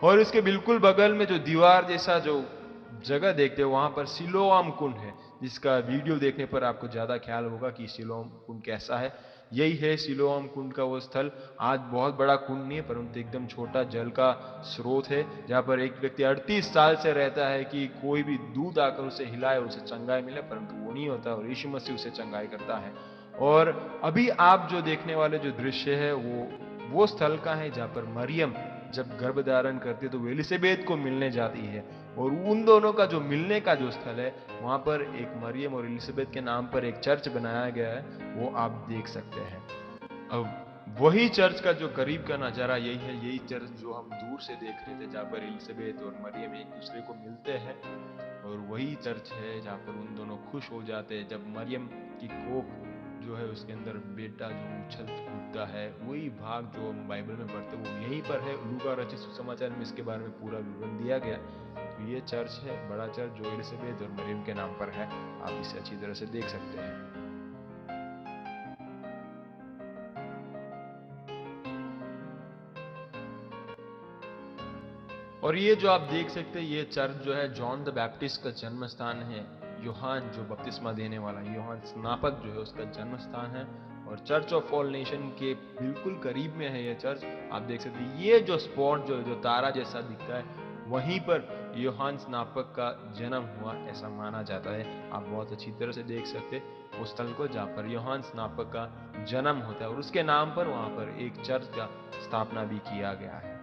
और इसके बिल्कुल बगल में जो दीवार जैसा जो जगह देखते हो वहां पर सिलोआम कुंड है, जिसका वीडियो देखने पर आपको ज्यादा ख्याल होगा कि सिलोआम कुंड कैसा है। यही है सिलोआम कुंड का वो स्थल। आज बहुत बड़ा कुंड नहीं है, परंतु एकदम छोटा जल का स्रोत है, जहां पर एक व्यक्ति 38 साल से रहता है कि कोई भी दूध आकर उसे हिलाए, उसे चंगाई मिले, परंतु वो नहीं होता और यीशु मसीह उसे चंगाई करता है। और अभी आप जो देखने वाले जो दृश्य है वो स्थल का है जहां पर मरियम जब गर्भ धारण करती है तो वो एलिसबेत को मिलने जाती है, और उन दोनों का जो मिलने का जो स्थल है वहां पर एक मरियम और एलिसबेत के नाम पर एक चर्च बनाया गया है, वो आप देख सकते हैं। अब वही चर्च का जो करीब का नजारा यही है, यही चर्च जो हम दूर से देख रहे थे, जहाँ पर एलिसबेत और मरियम एक दूसरे को मिलते हैं, और वही चर्च है जहाँ पर उन दोनों खुश हो जाते हैं जब मरियम की कोख जो है उसके अंदर बेटा जो उछल कूदता है। वही भाग जो हम बाइबल में पढ़ते हैं वो यहीं पर है। लूका रचित सुसमाचार में इसके बारे में पूरा विवरण दिया गया। तो ये चर्च है, बड़ा चर्च जो एलिसबेत और मरियम के नाम पर है। आप इसे अच्छी तरह से देख सकते हैं। और ये जो आप देख सकते हैं ये चर्च जो है जॉन द बैप्टिस्ट का जन्म स्थान है। यूहान जो बपतिस्मा देने वाला यूहान स्नापक जो है उसका जन्म स्थान है, और चर्च ऑफ ऑल नेशन के बिल्कुल करीब में है ये चर्च। आप देख सकते हैं ये जो स्पॉट जो तारा जैसा दिखता है वहीं पर यूहान स्नापक का जन्म हुआ ऐसा माना जाता है। आप बहुत अच्छी तरह से देख सकते हैं उस स्थल को जहाँ पर यूहान स्नापक का जन्म होता है, और उसके नाम पर वहां पर एक चर्च का स्थापना भी किया गया है।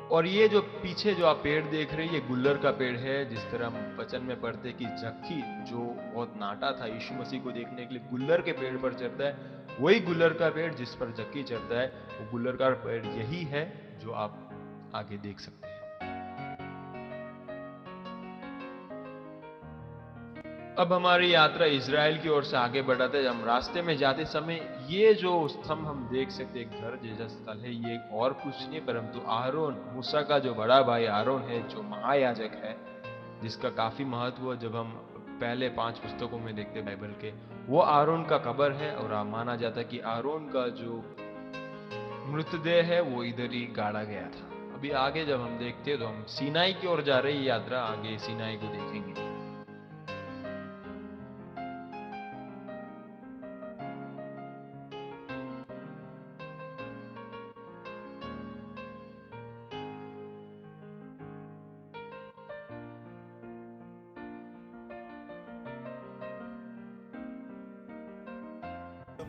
और ये जो पीछे जो आप पेड़ देख रहे हैं ये गुल्लर का पेड़ है। जिस तरह हम वचन में पढ़ते कि जक्की जो बहुत नाटा था यीशु मसीह को देखने के लिए गुल्लर के पेड़ पर चढ़ता है, वही गुल्लर का पेड़ जिस पर जक्की चढ़ता है वो गुल्लर का पेड़ यही है जो आप आगे देख सकते हैं। अब हमारी यात्रा इज़राइल की ओर से आगे बढ़ाते हैं। हम रास्ते में जाते समय ये जो स्तंभ हम देख सकते हैं, घर जैसा स्थल है, ये और कुछ नहीं परंतु आरोन, मूसा का जो बड़ा भाई आरोन है जो महायाजक है, जिसका काफी महत्व जब हम पहले 5 पुस्तकों में देखते बाइबल के, वो आरोन का कब्र है। और माना जाता है कि आरोन का जो मृतदेह है वो इधर ही गाड़ा गया था। अभी आगे जब हम देखते हैं तो हम सीनाई की ओर जा रही यात्रा, आगे सीनाई को देखेंगे।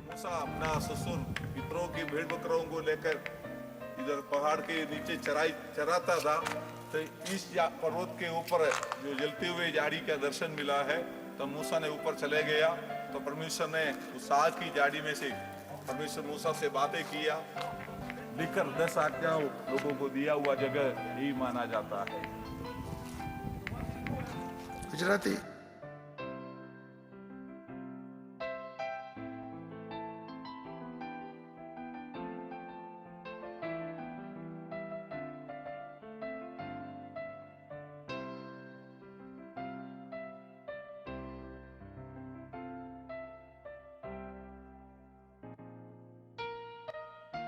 मूसा अपना ससुर पितरों की भेड़ बकरों को लेकर इधर पहाड़ के नीचे चराता था, तो इस पर्वत के ऊपर जो जलते हुए झाड़ी का दर्शन मिला है। तो मूसा ने ऊपर चले गया, तो परमेश्वर ने उस आग की झाड़ी में से परमेश्वर मूसा से बातें किया, लिखकर 10 आज्ञाओं लोगों को दिया हुआ जगह यही माना जाता है। गुजराती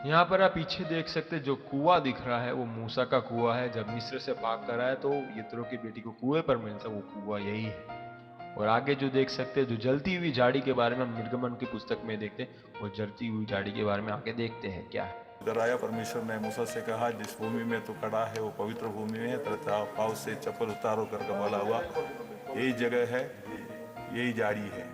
यहाँ पर आप पीछे देख सकते जो कुआं दिख रहा है वो मूसा का कुआं है। जब मिस्र से भाग कर आया तो यित्रो की बेटी को कुएं पर मिलता, वो कुआं यही है। और आगे जो देख सकते हैं जो जलती हुई झाड़ी के बारे में हम निर्गमन की पुस्तक में देखते हैं, वो जलती हुई झाड़ी के बारे में आगे देखते हैं क्या है। इधर आया, परमेश्वर ने मूसा से कहा जिस भूमि में तू खड़ा है वो पवित्र भूमि है, तेरे पाँव से चप्पल उतारो करके बोला हुआ यही जगह है, यही झाड़ी है।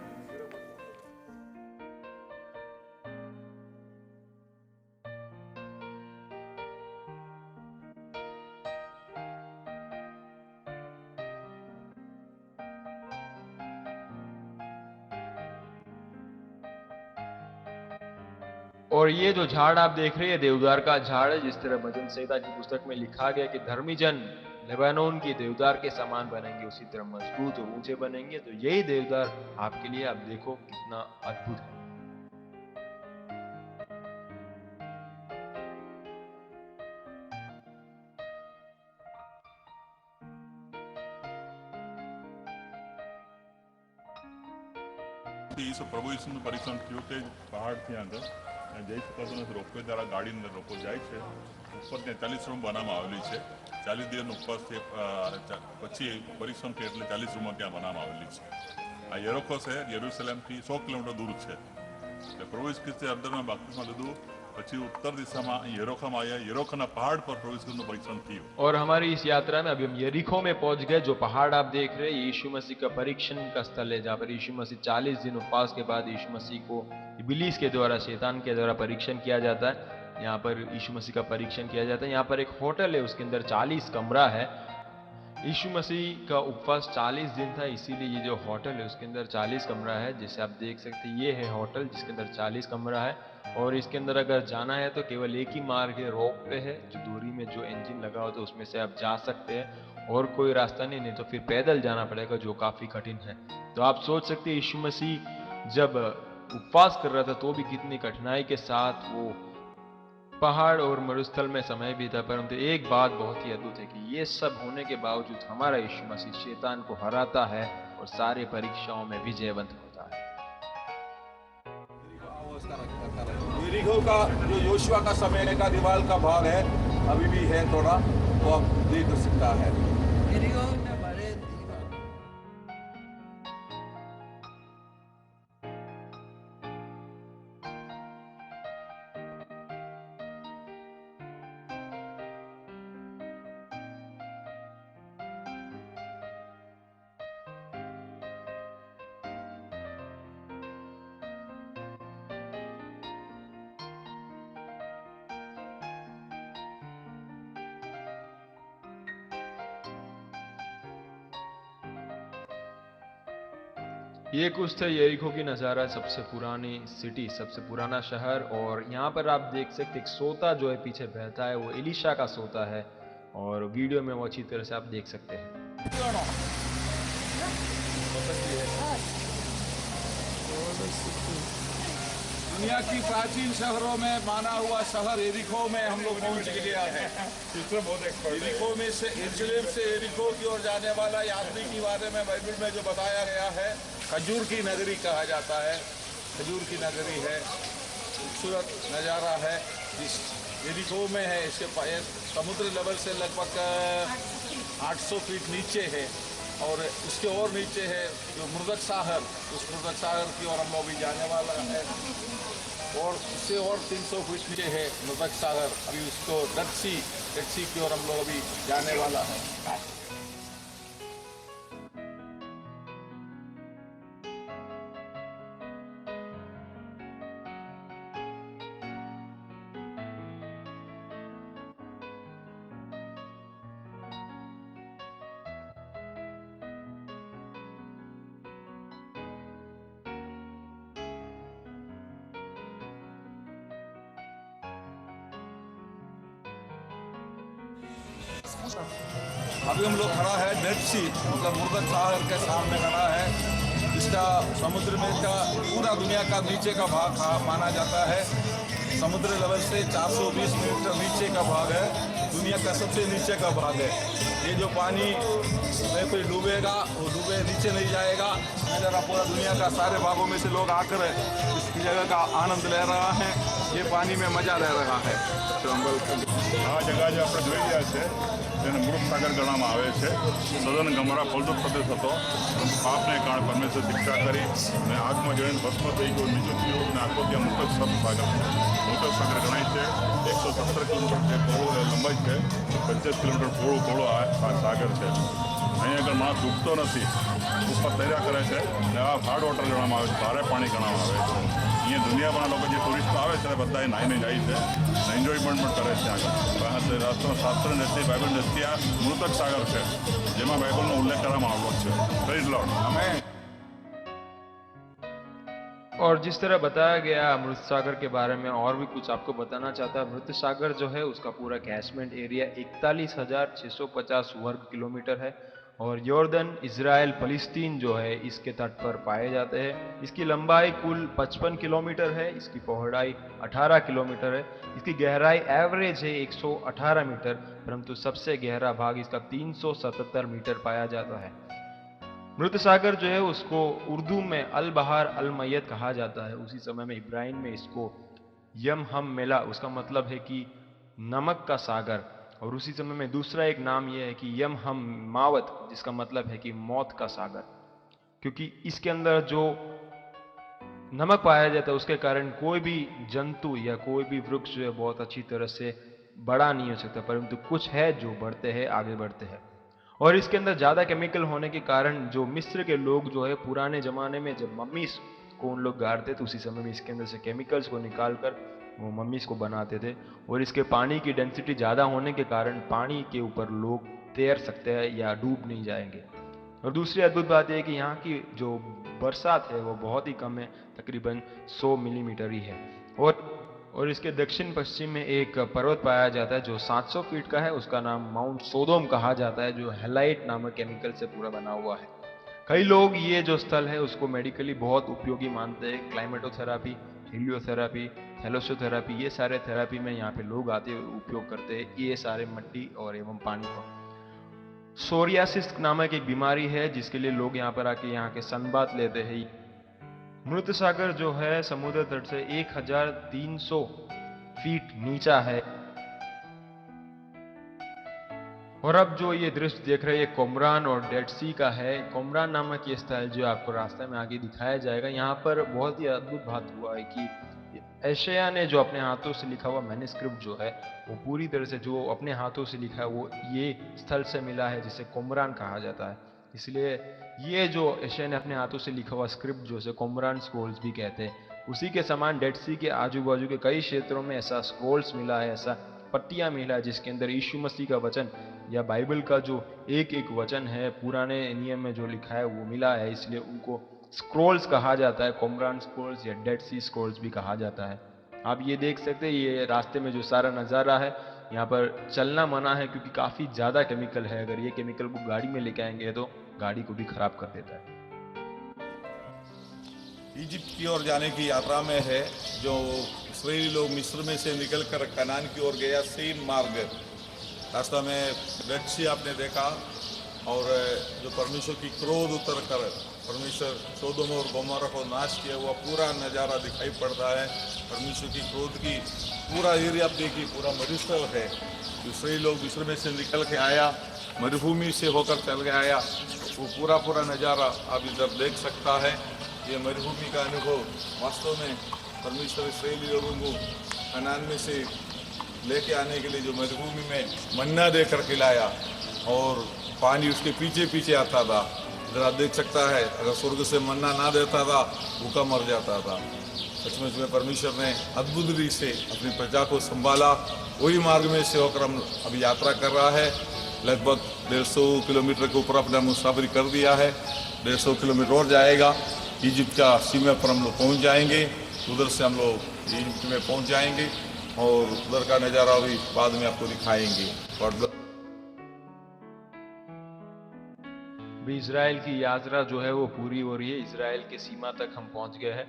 और ये जो झाड़ आप देख रहे हैं देवदार का झाड़ है। जिस तरह भजन संहिता की पुस्तक में लिखा गया कि धर्मी जन लेबानोन की देवदार के समान बनेंगे, उसी तरह मजबूत और ऊंचे बनेंगे। तो यही देवदार आपके लिए, आप देखो कितना अद्भुत है। સુધી પ્રભુ ઈસુનું પરીક્ષણ થયું તે પહાડથી આગળ જઈ શકાતું નથી. રોપવે દ્વારા ગાડી અંદર લોકો જાય છે. ઉપર ત્યાં 40 રૂમ બનાવવામાં આવેલી છે. 40 દિવસનો ઉપવાસથી પછી પરીક્ષણ થયું એટલે 40 રૂમો ત્યાં બનાવવામાં આવેલી છે. આ યરીખો શહેર યરુશલેમથી 100 કિલોમીટર દૂર છે. એટલે પ્રભુ ઈસુ ખ્રિસ્તે અર્ધનમાં બાપ્તિસ્મા લીધું, પછી उत्तर दिशा में यरीखो में आया. यरीखो पहाड़ पर प्रभु यीशु परीक्षण थी. और हमारी इस यात्रा में अभी हम यरीखो में पहुंच गए. जो पहाड़ आप देख रहे हैं यीशु मसीह का परीक्षण का स्थल है, जहाँ पर यीशु मसीह 40 दिन उपवास के बाद यीशु मसीह को इब्लीस के द्वारा, शैतान के द्वारा परीक्षण किया जाता है. यहाँ पर यीशु मसीह का परीक्षण किया जाता है. यहाँ पर एक होटल है, उसके अंदर 40 कमरा है. यीशु मसीह का उपवास 40 दिन था, इसीलिए ये जो होटल है उसके अंदर 40 कमरा है. जैसे आप देख सकते हैं ये है होटल जिसके अंदर 40 कमरा है. और इसके अंदर अगर जाना है तो केवल एक ही मार्ग है, रोप पे है, जो दूरी में जो इंजन लगा हो तो उसमें से आप जा सकते हैं. और कोई रास्ता नहीं तो फिर पैदल जाना पड़ेगा, जो काफी कठिन है. तो आप सोच सकते हैं यीशु मसीह जब उपवास कर रहा था तो भी कितनी कठिनाई के साथ वो पहाड़ और मरुस्थल में समय बीता. परंतु एक बात बहुत ही अद्भुत है कि ये सब होने के बावजूद हमारा यीशु मसीह शैतान को हराता है और सारे परीक्षाओं में विजयवंत होता है. यरीखो का जो योशुआ का समय का दीवार का भाग है अभी भी है थोड़ा, वो आप देख सकता है. ये कुछ था यरीखो की नज़ारा, सबसे पुरानी सिटी, सबसे पुराना शहर. और यहाँ पर आप देख सकते एक सोता जो है पीछे बहता है, वो एलिशा का सोता है. और वीडियो में वो अच्छी तरह से आप देख सकते हैं. दुनिया की प्राचीन शहरों में माना हुआ शहर यरीखो में हम लोग पहुंच गया है. यरीखो में से यरूशलेम से यरीखो की ओर जाने वाला यात्री के बारे में बाइबल में जो बताया गया है, खजूर की नगरी कहा जाता है. खजूर की नगरी है, खूबसूरत नज़ारा है. इस यरीखो में है, इसके समुद्र लेवल से लगभग 800 फीट नीचे है. और इसके और नीचे है जो मृदक सागर, उस मृदक सागर की ओर हम लोग भी जाने वाला है. और उससे और 300 फीट नीचे है मृदक सागर, अभी उसको डेड सी की ओर हम लोग अभी जाने वाला है. अभी हम लोग खड़ा है डेड सी, मतलब मृदक सागर के सामने खड़ा है. इसका समुद्र में का पूरा दुनिया का नीचे का भाग माना जाता है. समुद्र लेवल से 420 मीटर नीचे का भाग है, दुनिया का सबसे नीचे का भाग है. ये जो पानी में कोई डूबेगा वो डूबे नीचे नहीं जाएगा. नज़ारा पूरा दुनिया का सारे भागों में से लोग आकर इसकी जगह का आनंद ले रहा है. ये पानी में मजा ले रहा है. तो આ જગા જે આપણે જોઈ રહ્યા છે તેને મૃત સાગર ગણવામાં આવે છે. સદન ગમરા ફળદ્રુપ પ્રદેશ હતો. પાપને કારણે પરમેશ્વર શિક્ષા કરી અને આગમાં જોઈને ભસ્મ થઈ ગયો, નીચું થયું અને આખો ત્યાં મૃતક સાગર મૃતક સાગર ગણાય છે. 117 કિલોમીટર જે લંબાઈ છે, 25 કિલોમીટર પહોળો આ સાગર છે. અહીં આગળ માણસ ડૂબતો નથી, ઉપર તર્યા કરે છે અને આ હાર્ડ વોટર ગણવામાં આવે છે, ભારે પાણી ગણવામાં આવે છે. અહીંયા દુનિયાભરના લોકો જે ટુરિસ્ટો આવે છે બધા નાહીને જાય છે, એન્જોયમેન્ટ પણ કરે છે. આગળ શાસ્ત્ર દ્રષ્ટિ, બાઇબલ દ્રષ્ટિ આ મૃતક સાગર છે, જેમાં બાઇબલનો ઉલ્લેખ કરવામાં આવ્યો છે. પ્રેઝ લॉर्ड. આમેન. और जिस तरह बताया गया मृत सागर के बारे में और भी कुछ आपको बताना चाहता है. मृत सागर जो है उसका पूरा कैचमेंट एरिया 41,650 वर्ग किलोमीटर है. और यॉर्दन, इजराइल, फलिस्तीन जो है इसके तट पर पाए जाते हैं. इसकी लंबाई कुल 55 किलोमीटर है, इसकी पौड़ाई 18 किलोमीटर है, इसकी गहराई एवरेज है 118 मीटर, परंतु सबसे गहरा भाग इसका 377 मीटर पाया जाता है. मृत सागर जो है उसको उर्दू में अल बहार अल मैयत कहा जाता है। उसी समय में इब्राहिम में इसको यम हम मिला, उसका मतलब है कि नमक का सागर। और उसी समय में दूसरा एक नाम यह है कि यम हम मावत, जिसका मतलब है कि मौत का सागर, क्योंकि इसके अंदर जो नमक पाया जाता है उसके कारण कोई भी जंतु या कोई भी वृक्ष जो है बहुत अच्छी तरह से बड़ा नहीं हो सकता, परंतु कुछ है जो बढ़ते हैं, आगे बढ़ते हैं। और इसके अंदर ज़्यादा केमिकल होने के कारण जो मिस्र के लोग जो है पुराने ज़माने में जब मम्मीज को उन लोग गाड़ते थे, उसी समय में इसके अंदर से केमिकल्स को निकाल कर वो मम्मीज को बनाते थे। और इसके पानी की डेंसिटी ज़्यादा होने के कारण पानी के ऊपर लोग तैर सकते हैं या डूब नहीं जाएंगे। और दूसरी अद्भुत बात यह है कि यहाँ की जो बरसात है वो बहुत ही कम है, तकरीबन 100 मिलीमीटर ही है। और इसके दक्षिण पश्चिम में एक पर्वत पाया जाता है जो 700 फीट का है, उसका नाम माउंट सोदोम कहा जाता है, जो हेलाइट नामक केमिकल से पूरा बना हुआ है। कई लोग ये जो स्थल है उसको मेडिकली बहुत उपयोगी मानते हैं। क्लाइमेटोथेरापी, हेलियोथेरापी, थैलोसोथेरापी, ये सारे थेरापी में यहाँ पे लोग आते हैं, उपयोग करते हैं ये सारे मिट्टी और एवं पानी को। सोरियासिस नामक एक बीमारी है जिसके लिए लोग यहाँ पर आके यहाँ के सनबाथ लेते हैं। मृत सागर जो है समुद्र तट से 1300 फीट नीचा है। और अब जो ये दृश्य देख रहे हैं ये कोमरान और डेड सी का है। कोमरान नामक ये स्थल जो आपको रास्ते में आगे दिखाया जाएगा। यहाँ पर बहुत ही अद्भुत बात हुआ है कि एशया ने जो अपने हाथों से लिखा हुआ मैन्युस्क्रिप्ट जो है वो पूरी तरह से जो अपने हाथों से लिखा है वो ये स्थल से मिला है जिसे कोमरान कहा जाता है। इसलिए ये जो एशिया ने अपने हाथों से लिखा हुआ स्क्रिप्ट जो है कोमरान स्क्रोल्स भी कहते हैं। उसी के समान डेड सी के आजू बाजू के कई क्षेत्रों में ऐसा स्क्रोल्स मिला है, ऐसा पट्टियां मिला है जिसके अंदर यीशु मसीह का वचन या बाइबल का जो एक एक वचन है पुराने नियम में जो लिखा है वो मिला है। इसलिए उनको स्क्रोल्स कहा जाता है, कोमरान स्क्रोल्स या डेड सी स्क्रोल्स भी कहा जाता है। आप ये देख सकते हैं ये रास्ते में जो सारा नज़ारा है, यहाँ पर चलना मना है क्योंकि काफ़ी ज़्यादा केमिकल है। अगर ये केमिकल को गाड़ी में लेके आएंगे तो गाड़ी को भी खराब कर देता है। इजिप्ट की ओर जाने की यात्रा में है, जो इस्राएली लोग मिस्र में से निकलकर कनान की ओर गया, सेम मार्ग रास्ता में रेड सी आपने देखा। और जो परमेश्वर की क्रोध उतर कर परमेश्वर सोदोम और गोमोरा को नाश किया हुआ पूरा नज़ारा दिखाई पड़ता है। परमेश्वर की क्रोध की पूरा एरिया आप देखिए, पूरा मरुस्थल है। दूसरे लोग मिस्र में से निकल के आया, मरुभूमि से होकर चल के आया, वो पूरा नज़ारा आप इधर देख सकता है। ये मरुभूमि का अनुभव वास्तव में परमेश्वर इस्राएली लोगों को कनान में से लेके आने के लिए जो मरुभूमि में मन्ना देकर खिलाया और पानी उसके पीछे पीछे आता था। इधर आप देख सकता है, अगर स्वर्ग से मन्ना ना देता था भूखा मर जाता था। सचमुच में परमेश्वर ने अद्भुत रीति से अपनी प्रजा को संभाला। वही मार्ग में से होकर हम अभी यात्रा कर रहा है। लगभग 150 किलोमीटर के ऊपर अपना मुसाफरी कर दिया है। 150 किलोमीटर और जाएगा, इजिप्ट का सीमा पर हम लोग पहुँच जाएंगे। उधर से हम लोग इजिप्ट में पहुँच जाएंगे और उधर का नज़ारा भी बाद में आपको दिखाएंगे। इजराइल की यात्रा जो है वो पूरी हो रही है। इजराइल के सीमा तक हम पहुंच गए हैं।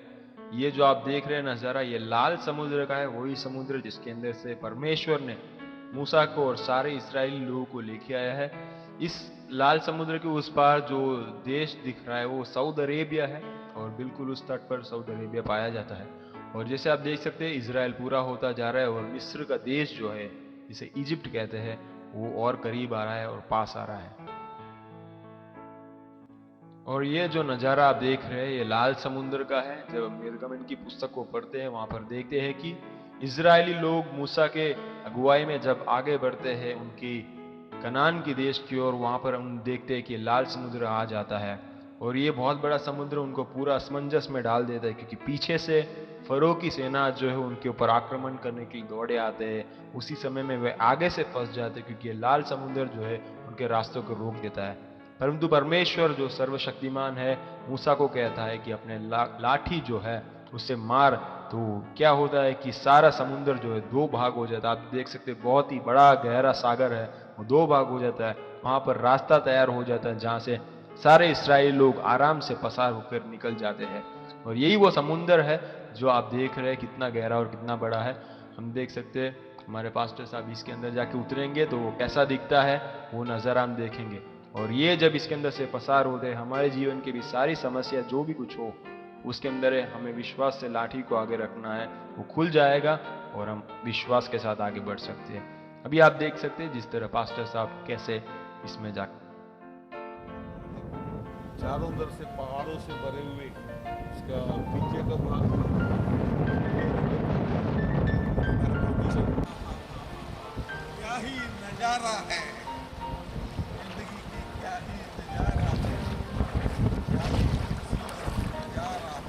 ये जो आप देख रहे हैं नज़ारा, ये लाल समुद्र का है, वही समुद्र जिसके अंदर से परमेश्वर ने मूसा को और सारे इजरायली लोगों को लेके आया है। इस लाल समुद्र के उस पार जो देश दिख रहा है वो सऊदी अरेबिया है और बिल्कुल उस तट पर सऊदी अरेबिया पाया जाता है। और जैसे आप देख सकते हैं इजराइल पूरा होता जा रहा है और मिस्र का देश जो है जिसे इजिप्ट कहते हैं वो और करीब आ रहा है और पास आ रहा है। और ये जो नज़ारा आप देख रहे हैं ये लाल समुद्र का है। जब हम निर्गमन की पुस्तक को पढ़ते हैं वहां पर देखते हैं कि इजरायली लोग मूसा के अगुवाई में जब आगे बढ़ते हैं उनकी कनान की देश की ओर, वहां पर हम देखते हैं कि लाल समुद्र आ जाता है और ये बहुत बड़ा समुद्र उनको पूरा असमंजस में डाल देता है, क्योंकि पीछे से फरो की सेना जो है उनके ऊपर आक्रमण करने के लिए दौड़े आते हैं। उसी समय में वे आगे से फंस जाते हैं क्योंकि ये लाल समुद्र जो है उनके रास्तों को रोक देता है। परंतु परमेश्वर जो सर्वशक्तिमान है मूसा को कहता है कि अपने लाठी जो है उससे मार, तो क्या होता है कि सारा समुद्र जो है 2 भाग हो जाता है। आप देख सकते हैं बहुत ही बड़ा गहरा सागर है, वो 2 भाग हो जाता है। वहां पर रास्ता तैयार हो जाता है जहां से सारे इस्राएली लोग आराम से पसार होकर निकल जाते हैं। और यही वो समुद्र है जो आप देख रहे हैं कितना गहरा और कितना बड़ा है। हम देख सकते हैं, हमारे पास्टर साहब इसके अंदर जाके उतरेंगे तो वो कैसा दिखता है वो नज़ारा हम देखेंगे। और ये जब इसके अंदर से पसार होते हैं, हमारे जीवन की भी सारी समस्या जो भी कुछ हो उसके अंदर है, हमें विश्वास से लाठी को आगे रखना है, वो खुल जाएगा और हम विश्वास के साथ आगे बढ़ सकते हैं। अभी आप देख सकते हैं जिस तरह पास्टर साहब कैसे इसमें जा चारों तरफ से पहाड़ों से भरे हुए इसका पीछे का भाग क्या ही नजारा है, जिंदगी की क्या ही नजारा है, क्या ही नजारा है।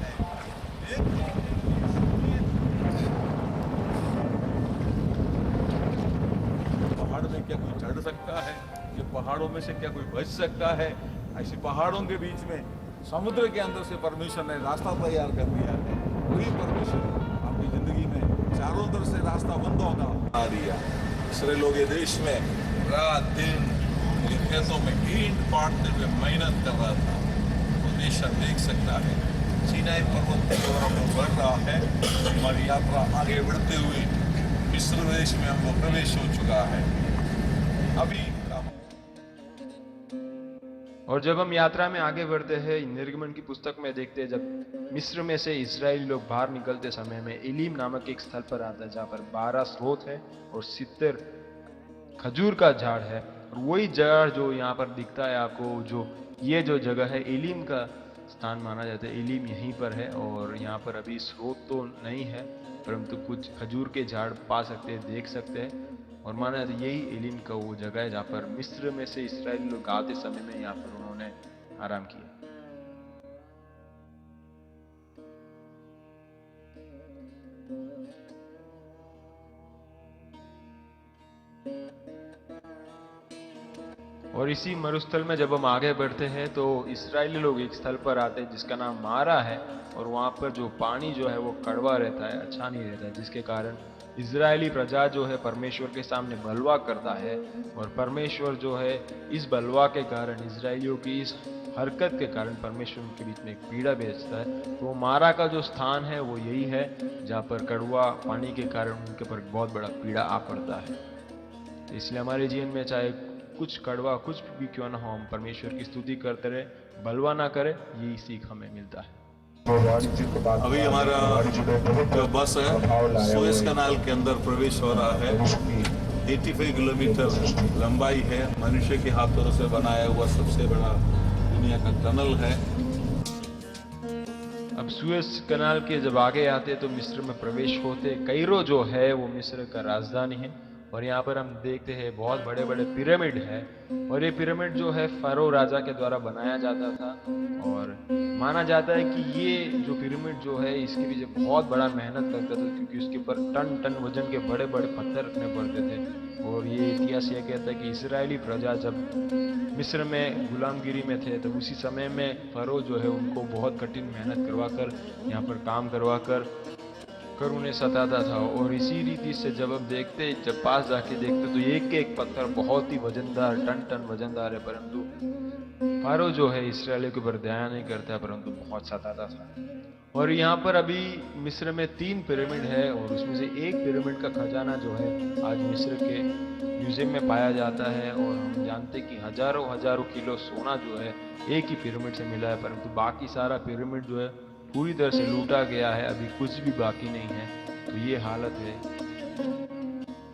पहाड़ में क्या कोई चढ़ सकता है? ये पहाड़ों में से क्या कोई बच सकता है? ऐसी पहाड़ों के बीच में समुद्र के अंदर से परमेश्वर ने रास्ता तैयार कर दिया है। वही परमेश्वर आपकी जिंदगी में चारों तरफ से रास्ता बंद होगा आ दिया। दूसरे लोग ये देश में रात दिन खेतों में ईंट पाटने में मेहनत कर रहा था, वो देश देख सकता है। सीनाई पर्वत के द्वारा हम बढ़ रहा है, हमारी यात्रा आगे बढ़ते हुए मिस्र देश में हमको प्रवेश हो चुका है। अभी और जब हम यात्रा में आगे बढ़ते हैं, निर्गमन की पुस्तक में देखते हैं जब मिस्र में से इस्राएली लोग बाहर निकलते समय में एलीम नामक एक स्थल पर आता है जहाँ पर 12 स्रोत है और 70 खजूर का झाड़ है। और वही झाड़ जो यहाँ पर दिखता है आपको, जो ये जो जगह है एलीम का स्थान माना जाता है, एलीम यहीं पर है। और यहाँ पर अभी स्रोत तो नहीं है परंतु कुछ खजूर के झाड़ पा सकते हैं, देख सकते हैं। और माना जाता है यही एलीम का वो जगह है जहाँ पर मिस्र में से इस्राएली लोग आते समय में यहाँ पर उन्होंने आराम किया। और इसी मरुस्थल में जब हम आगे बढ़ते हैं तो इस्राएली लोग एक स्थल पर आते हैं जिसका नाम मारा है। और वहाँ पर जो पानी जो है वो कड़वा रहता है, अच्छा नहीं रहता है, जिसके कारण इजरायली प्रजा जो है परमेश्वर के सामने बलवा करता है। और परमेश्वर जो है इस बलवा के कारण, इजरायलियों की इस हरकत के कारण परमेश्वर उनके बीच में एक पीड़ा भेजता है। तो वो मारा का जो स्थान है वो यही है जहाँ पर कड़वा पानी के कारण उनके पर बहुत बड़ा पीड़ा आ पड़ता है। इसलिए हमारे जीवन में चाहे कुछ कड़वा कुछ भी क्यों ना हो, हम परमेश्वर की स्तुति करते रहे, बलवा ना करें, यही सीख हमें मिलता है। अभी हमारा जो बस है सुएज कनाल के अंदर प्रवेश हो रहा है। 85 किलोमीटर लंबाई है, मनुष्य के हाथों से बनाया हुआ सबसे बड़ा दुनिया का टनल है। अब सुएज कनाल के जब आगे आते तो मिस्र में प्रवेश होते, कैरो जो है वो मिस्र का राजधानी है। और यहाँ पर हम देखते हैं बहुत बड़े बड़े पिरामिड है। और ये पिरामिड जो है फारो राजा के द्वारा बनाया जाता था। और माना जाता है कि ये जो पिरामिड जो है इसके पीछे बहुत बड़ा मेहनत करता था, क्योंकि उसके ऊपर टन टन वजन के बड़े बड़े पत्थर रखने पड़ते थे। और ये इतिहास ये कहता है कि इजरायली प्रजा जब मिस्र में गुलामगिरी में थे तो उसी समय में फरो जो है उनको बहुत कठिन मेहनत करवा कर यहाँ पर काम करवा कर उन्हें सताता था। और इसी रीति से जब हम देखते, जब पास जाके देखते तो एक एक पत्थर बहुत ही वजनदार, टन टन वजनदार है, परंतु फारो जो है इसराइलियों के ऊपर दया नहीं करता परंतु बहुत सताता था। और यहाँ पर अभी मिस्र में 3 पिरामिड है और उसमें से एक पिरामिड का खजाना जो है आज मिस्र के म्यूजियम में पाया जाता है। और हम जानते कि हजारों हजारों किलो सोना जो है एक ही पिरामिड से मिला है, परंतु बाकी सारा पिरामिड जो है पूरी तरह से लूटा गया है, अभी कुछ भी बाकी नहीं है। तो ये हालत है।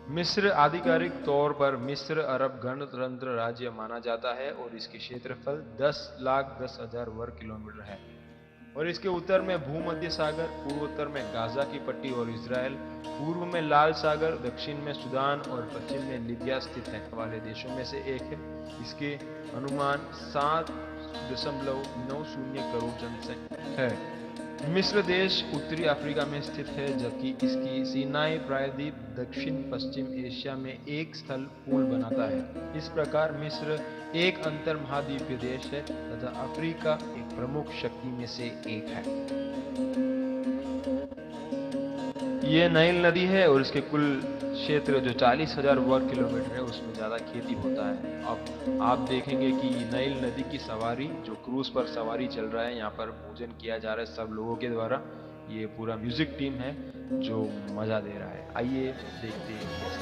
मिस्र आधिकारिक तौर पर मिस्र अरब गणतंत्र राज्य माना जाता है और इसके क्षेत्रफल 10,10,000 वर्ग किलोमीटर है। और इसके उत्तर में भूमध्य सागर, पूर्वोत्तर में गाजा की पट्टी और इजराइल, पूर्व में लाल सागर, दक्षिण में सूडान और पश्चिम में लीबिया स्थित है वाले देशों में से एक है। इसके अनुमान 7.90 करोड़ जनसंख्या है। मिस्र देश उत्तरी अफ्रीका में स्थित है, जबकि इसकी सीनाई प्रायद्वीप दक्षिण पश्चिम एशिया में एक स्थल पूल बनाता है। इस प्रकार मिस्र एक अंतर महाद्वीपीय देश है तथा अफ्रीका एक प्रमुख शक्ति में से एक है। ये नाइल नदी है और इसके कुल क्षेत्र जो 40,000 वर्ग किलोमीटर है उसमें ज़्यादा खेती होता है। अब आप देखेंगे कि नाइल नदी की सवारी, जो क्रूज पर सवारी चल रहा है, यहाँ पर भोजन किया जा रहा है सब लोगों के द्वारा। ये पूरा म्यूजिक टीम है जो मज़ा दे रहा है। आइए देखते हैं कैसा।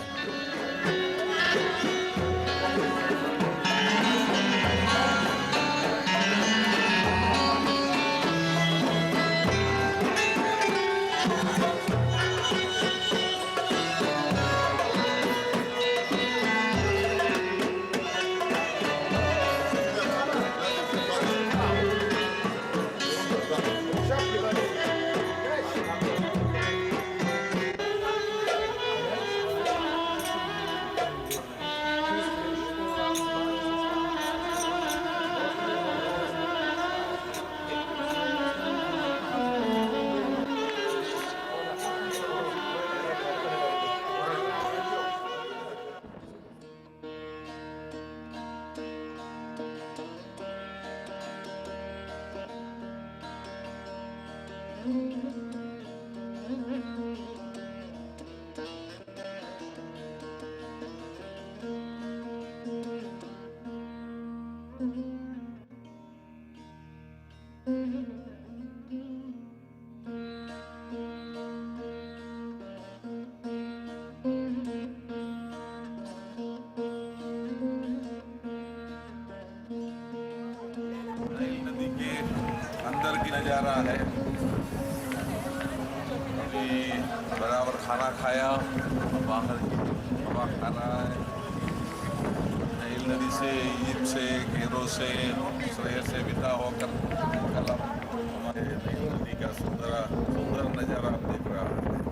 नज़ारा है। अभी बराबर खाना खाया, बाहर हवा खा रहा है। नील नदी से, इजिप्ट से, कैरो से, इसराइल से विदा होकर कल हमारे नील नदी का सुंदर नज़ारा देख रहा है।